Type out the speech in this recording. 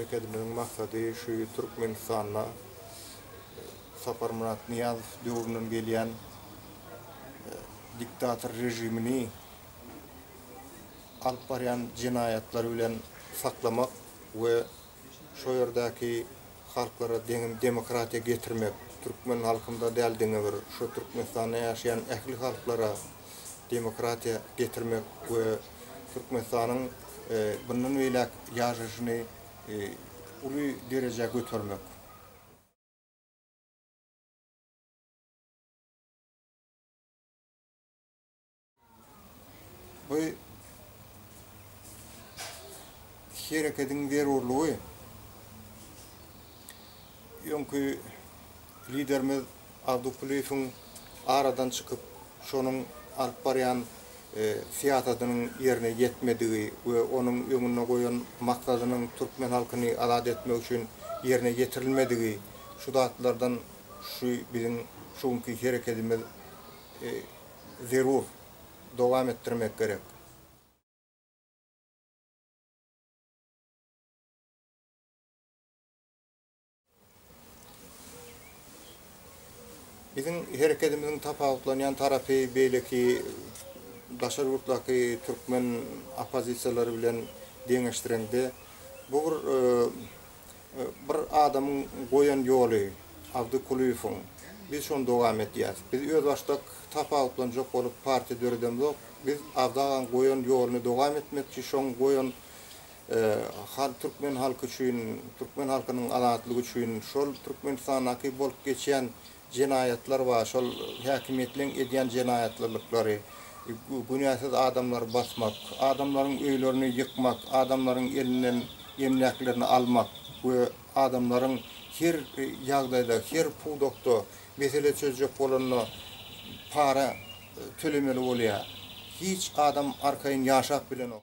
hereketimiň maksady şu Türkmenistana Saparmurat Niyazov döwründen gelýän diktator rejimini alyp barýan jinayatlary bilen saklamak we şo ýerdäki halklara demokratiýa getirmek, Türkmen halkynda däl diňe bir şu Türkmenistanda ýaşaýan ähli halklara demokratiýa getirmek we Türkmenistanyň bundan öýlek ýaşaşyny uly derejege götürmek. Bu hereketiň zerurlugy ýönkü liderimiz Abdukuliýewiň aradan çykyp şonuň alyp barýan siýasatynyň ýerine ýetmedigi we onuň öňüne goýan maksadynyň Türkmen halkyny azad etmek üçin ýerine ýetirilmedigi şu datlardan şu biziň şuňky hereketimiz zerur dowam etdirmek gerek. Bizim hereketimizin tapawutlanýan tarapy beýleki daşar ýurtdaky Türkmen opozisiýalary bilen deňeşdirende bu bir adamyň goýan ýoly Abdukuliýewiň biz şonu dowam etýäs. Biz öz başdak tapawutlanjak bolup partiýa döredemiz. Biz abdagan goýan ýolyny dowam etmekçi şoň goýan Türkmen halky üçin, Türkmen halkynyň azatlygy üçin, şol Türkmenistanaky bolup geçýän jinayatlar var, şol häkimetliň edýän jinayatlarlyklary, günäsiz adamlar basmak, adamlaryň öýlerini ýykmak, adamlaryň elinden emlaklerini almak we adamlaryň her ýagdaýda, her pudokda mesele çözjek bolanyny para tölemeli bolýar. Hiç adam arkaýyn ýaşap bilen